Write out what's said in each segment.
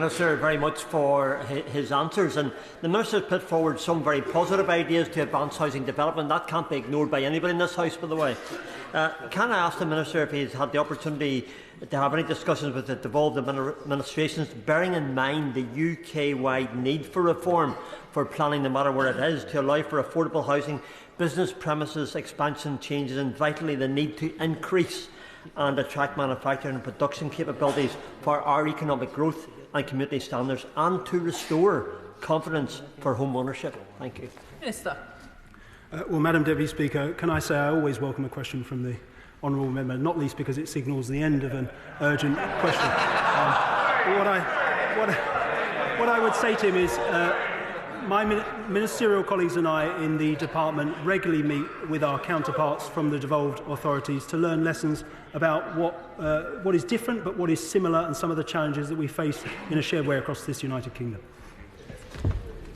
Minister very much for his answers, and the Minister put forward some very positive ideas to advance housing development. That can't be ignored by anybody in this House, by the way. Can I ask the Minister if he's had the opportunity to have any discussions with the devolved administrations, bearing in mind the UK-wide need for reform for planning, no matter where it is, to allow for affordable housing, business premises expansion changes, and vitally the need to increase and attract manufacturing and production capabilities for our economic growth and community standards, and to restore confidence for home ownership? Thank you. Minister. Well, Madam Deputy Speaker, can I say I always welcome a question from the honourable member, not least because it signals the end of an urgent question. What I would say to him is my ministerial colleagues and I in the department regularly meet with our counterparts from the devolved authorities to learn lessons about what is different but what is similar, and some of the challenges that we face in a shared way across this United Kingdom.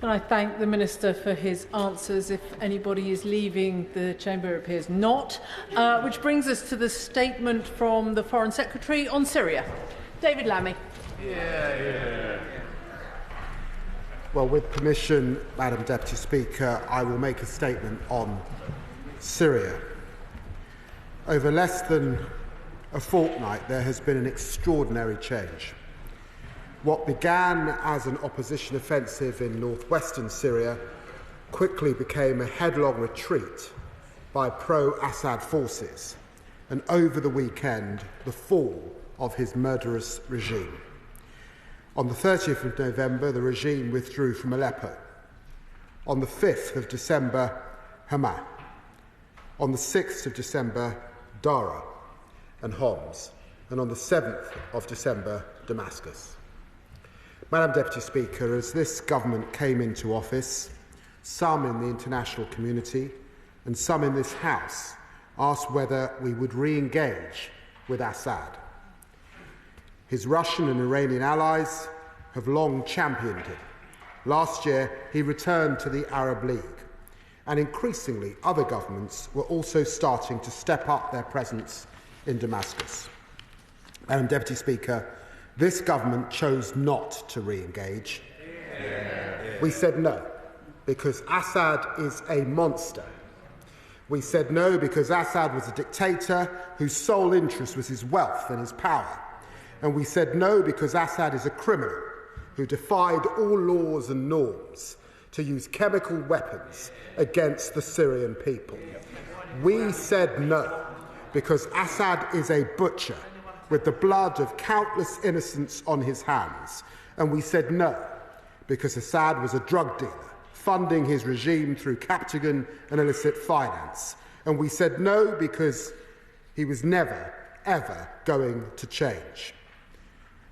And I thank the Minister for his answers. If anybody is leaving the chamber, it appears not. Which brings us to the statement from the Foreign Secretary on Syria. David Lammy. Well, with permission, Madam Deputy Speaker, I will make a statement on Syria. Over less than a fortnight, there has been an extraordinary change. What began as an opposition offensive in northwestern Syria quickly became a headlong retreat by pro-Assad forces, and over the weekend, the fall of his murderous regime. On the 30th of November, the regime withdrew from Aleppo. On the 5th of December, Hama. On the 6th of December, Dara and Homs. And on the 7th of December, Damascus. Madam Deputy Speaker, as this government came into office, some in the international community and some in this House asked whether we would re-engage with Assad. His Russian and Iranian allies have long championed him. Last year, he returned to the Arab League, and increasingly other governments were also starting to step up their presence in Damascus. Madam Deputy Speaker, this government chose not to re-engage. We said no, because Assad is a monster. We said no because Assad was a dictator whose sole interest was his wealth and his power. And we said no because Assad is a criminal who defied all laws and norms to use chemical weapons against the Syrian people. We said no because Assad is a butcher with the blood of countless innocents on his hands. And we said no because Assad was a drug dealer, funding his regime through Captagon and illicit finance. And we said no because he was never, ever going to change.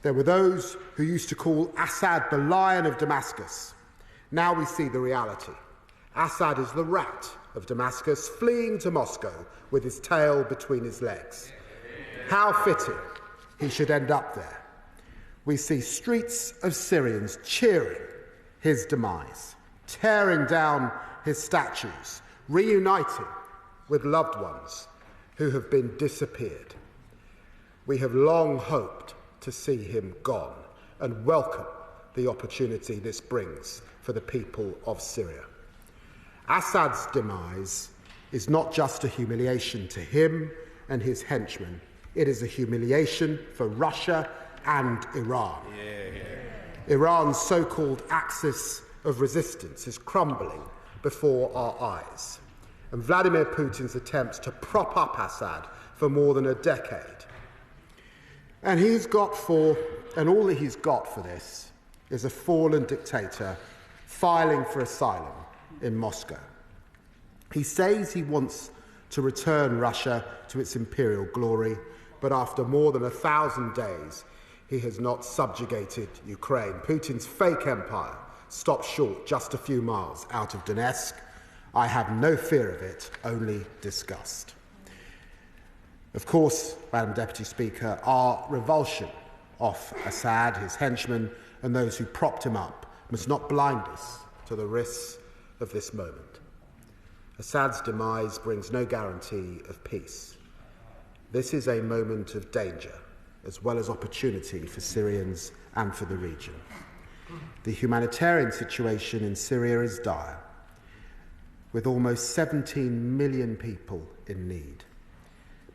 There were those who used to call Assad the Lion of Damascus. Now we see the reality. Assad is the rat of Damascus, fleeing to Moscow with his tail between his legs. How fitting he should end up there. We see streets of Syrians cheering his demise, tearing down his statues, reuniting with loved ones who have been disappeared. We have long hoped to see him gone and welcome the opportunity this brings for the people of Syria. Assad's demise is not just a humiliation to him and his henchmen, it is a humiliation for Russia and Iran. Iran's so-called axis of resistance is crumbling before our eyes, and Vladimir Putin's attempts to prop up Assad for more than a decade. And all that he's got for this is a fallen dictator filing for asylum in Moscow. He says he wants to return Russia to its imperial glory, but after more than 1,000 days, he has not subjugated Ukraine. Putin's fake empire stops short just a few miles out of Donetsk. I have no fear of it, only disgust. Of course, Madam Deputy Speaker, our revulsion of Assad, his henchmen, and those who propped him up must not blind us to the risks of this moment. Assad's demise brings no guarantee of peace. This is a moment of danger, as well as opportunity for Syrians and for the region. The humanitarian situation in Syria is dire, with almost 17 million people in need.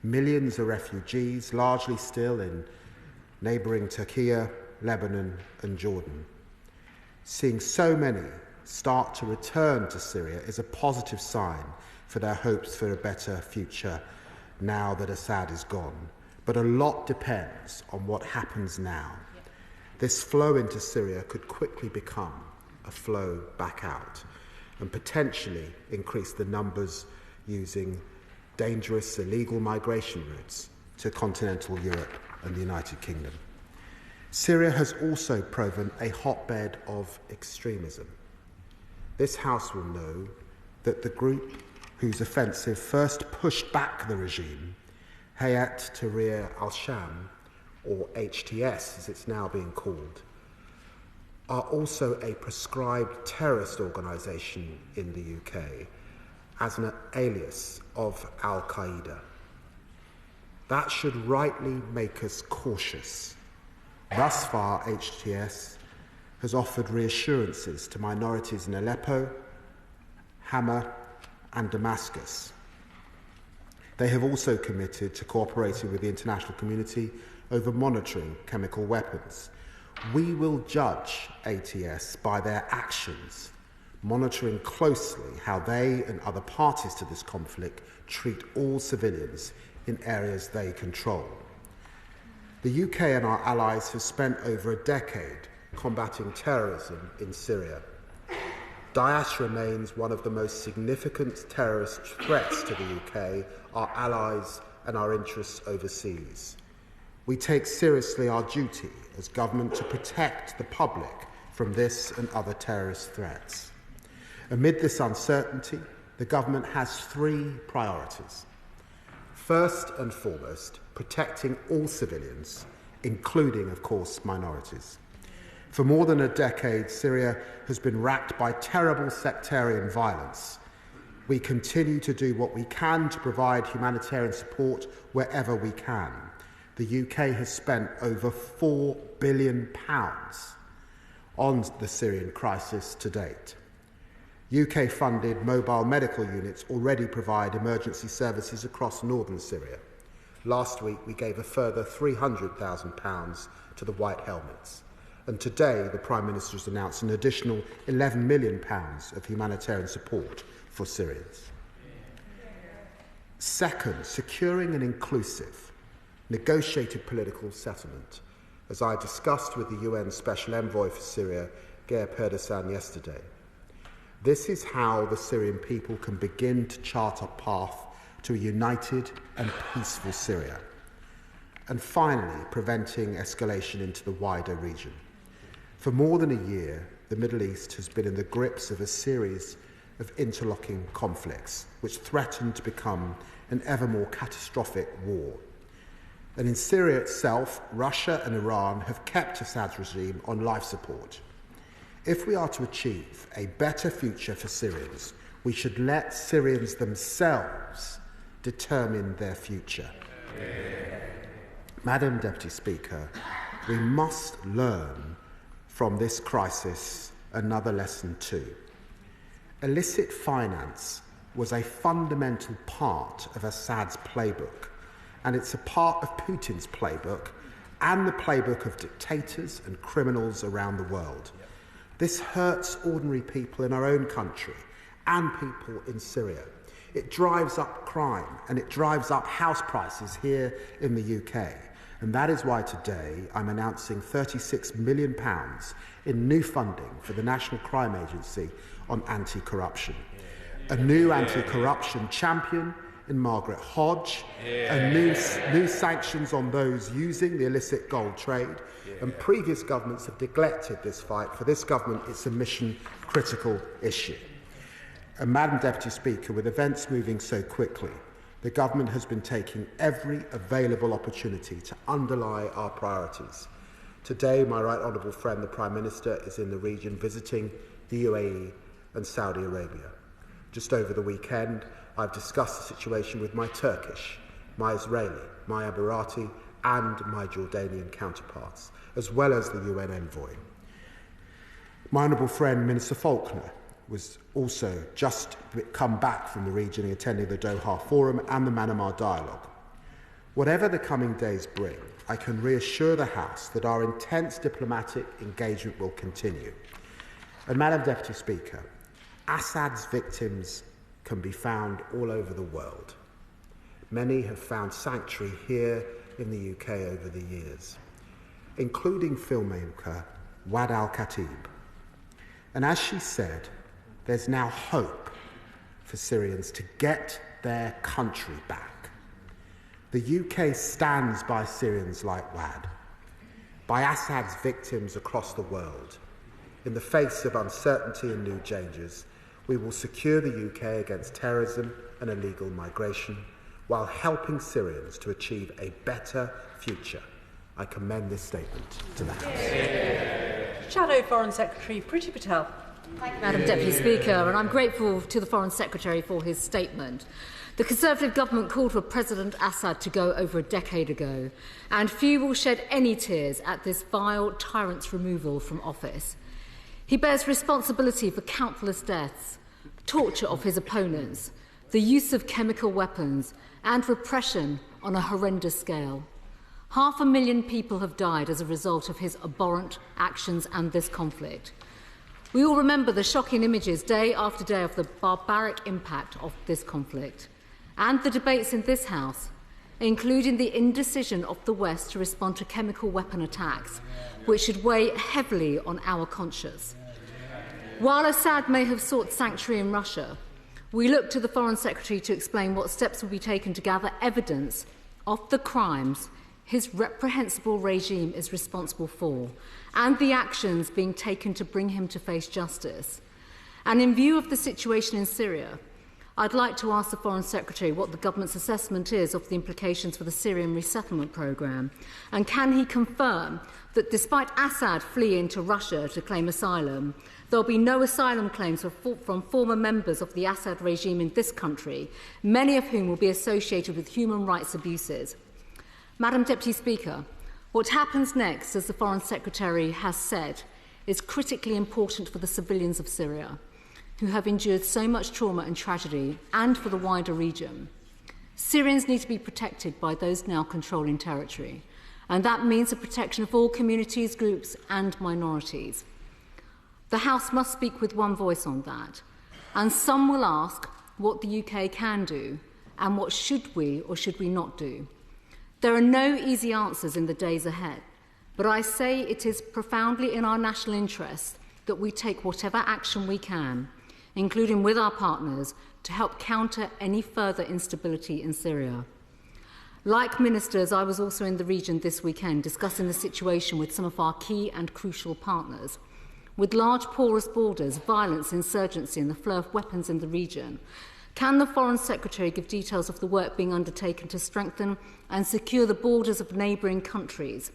Millions are refugees, largely still in neighbouring Turkey, Lebanon and Jordan. Seeing so many start to return to Syria is a positive sign for their hopes for a better future now that Assad is gone. But a lot depends on what happens now. This flow into Syria could quickly become a flow back out and potentially increase the numbers using dangerous illegal migration routes to continental Europe and the United Kingdom. Syria has also proven a hotbed of extremism. This House will know that the group whose offensive first pushed back the regime, Hayat Tahrir al-Sham, or HTS as it's now being called, are also a prescribed terrorist organisation in the UK as an alias of al-Qaeda. That should rightly make us cautious. Thus far, HTS has offered reassurances to minorities in Aleppo, Hama and Damascus. They have also committed to cooperating with the international community over monitoring chemical weapons. We will judge ATS by their actions, monitoring closely how they and other parties to this conflict treat all civilians in areas they control. The UK and our allies have spent over a decade combating terrorism in Syria. Daesh remains one of the most significant terrorist threats to the UK, our allies and our interests overseas. We take seriously our duty as government to protect the public from this and other terrorist threats. Amid this uncertainty, the government has three priorities. First and foremost, protecting all civilians, including, of course, minorities. For more than a decade, Syria has been racked by terrible sectarian violence. We continue to do what we can to provide humanitarian support wherever we can. The UK has spent over £4 billion on the Syrian crisis to date. UK-funded mobile medical units already provide emergency services across northern Syria. Last week, we gave a further £300,000 to the White Helmets. And today, the Prime Minister has announced an additional £11 million of humanitarian support for Syrians. Second, securing an inclusive, negotiated political settlement, as I discussed with the UN Special Envoy for Syria, Geir Pedersen, yesterday. This is how the Syrian people can begin to chart a path to a united and peaceful Syria. And finally, preventing escalation into the wider region. For more than a year, the Middle East has been in the grips of a series of interlocking conflicts, which threaten to become an ever more catastrophic war. And in Syria itself, Russia and Iran have kept Assad's regime on life support. If we are to achieve a better future for Syrians, we should let Syrians themselves determine their future. Madam Deputy Speaker, we must learn from this crisis another lesson too. Illicit finance was a fundamental part of Assad's playbook, and it's a part of Putin's playbook and the playbook of dictators and criminals around the world. This hurts ordinary people in our own country and people in Syria. It drives up crime and it drives up house prices here in the UK. And that is why today I'm announcing £36 million in new funding for the National Crime Agency on anti-corruption. A new anti-corruption champion in Margaret Hodge, and new sanctions on those using the illicit gold trade. And previous governments have neglected this fight. For this government, it's a mission-critical issue. And Madam Deputy Speaker, with events moving so quickly, the government has been taking every available opportunity to underlie our priorities. Today, my right honourable friend, the Prime Minister, is in the region visiting the UAE and Saudi Arabia. Just over the weekend, I've discussed the situation with my Turkish, my Israeli, my Emirati and my Jordanian counterparts, as well as the UN envoy. My honourable friend, Minister Faulkner, was also just come back from the region, attending the Doha Forum and the Myanmar Dialogue. Whatever the coming days bring, I can reassure the House that our intense diplomatic engagement will continue. And Madam Deputy Speaker, Assad's victims can be found all over the world. Many have found sanctuary here in the UK over the years, including filmmaker Wad al-Khatib. And as she said, there's now hope for Syrians to get their country back. The UK stands by Syrians like Wad, by Assad's victims across the world. In the face of uncertainty and new dangers, we will secure the UK against terrorism and illegal migration while helping Syrians to achieve a better future. I commend this statement to the House. Shadow Foreign Secretary Priti Patel. Thank you, Madam Deputy Speaker, and I'm grateful to the Foreign Secretary for his statement. The Conservative government called for President Assad to go over a decade ago, and few will shed any tears at this vile tyrant's removal from office. He bears responsibility for countless deaths, torture of his opponents, the use of chemical weapons, and repression on a horrendous scale. 500,000 people have died as a result of his abhorrent actions and this conflict. We all remember the shocking images day after day of the barbaric impact of this conflict, and the debates in this House, including the indecision of the West to respond to chemical weapon attacks, which should weigh heavily on our conscience. While Assad may have sought sanctuary in Russia, we look to the Foreign Secretary to explain what steps will be taken to gather evidence of the crimes his reprehensible regime is responsible for, and the actions being taken to bring him to face justice. And in view of the situation in Syria, I'd like to ask the Foreign Secretary what the government's assessment is of the implications for the Syrian resettlement programme, and can he confirm that despite Assad fleeing to Russia to claim asylum, there will be no asylum claims from former members of the Assad regime in this country, many of whom will be associated with human rights abuses. Madam Deputy Speaker, what happens next, as the Foreign Secretary has said, is critically important for the civilians of Syria, who have endured so much trauma and tragedy, and for the wider region. Syrians need to be protected by those now controlling territory, and that means the protection of all communities, groups and minorities. The House must speak with one voice on that, and some will ask what the UK can do and what should we or should we not do. There are no easy answers in the days ahead, but I say it is profoundly in our national interest that we take whatever action we can, including with our partners, to help counter any further instability in Syria. Like ministers, I was also in the region this weekend discussing the situation with some of our key and crucial partners. With large porous borders, violence, insurgency and the flow of weapons in the region, can the Foreign Secretary give details of the work being undertaken to strengthen and secure the borders of neighbouring countries?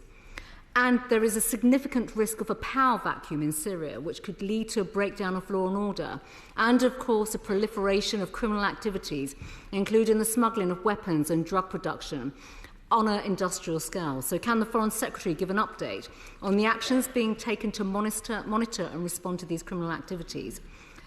And there is a significant risk of a power vacuum in Syria, which could lead to a breakdown of law and order, and of course a proliferation of criminal activities, including the smuggling of weapons and drug production on an industrial scale. So can the Foreign Secretary give an update on the actions being taken to monitor and respond to these criminal activities?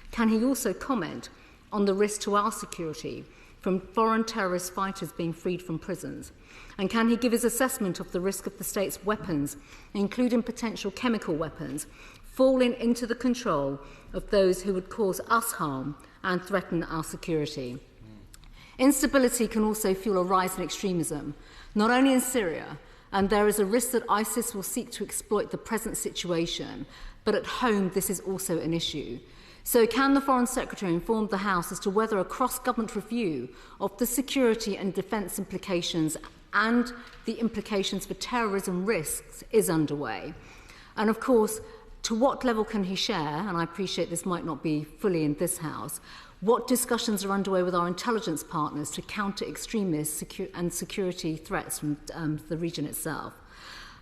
Can he also comment on the risk to our security from foreign terrorist fighters being freed from prisons? And can he give his assessment of the risk of the state's weapons, including potential chemical weapons, falling into the control of those who would cause us harm and threaten our security? Instability can also fuel a rise in extremism, not only in Syria, and there is a risk that ISIS will seek to exploit the present situation, but at home this is also an issue. So can the Foreign Secretary inform the House as to whether a cross-government review of the security and defence implications and the implications for terrorism risks is underway? And of course, to what level can he share, and I appreciate this might not be fully in this House, what discussions are underway with our intelligence partners to counter extremists and security threats from the region itself?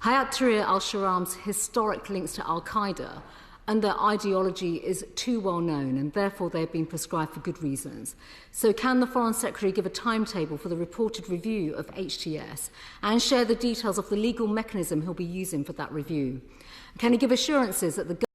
Hayat Tahrir al-Sharam's historic links to al-Qaeda and their ideology is too well known, and therefore they have been proscribed for good reasons. So can the Foreign Secretary give a timetable for the reported review of HTS and share the details of the legal mechanism he'll be using for that review? Can he give assurances that the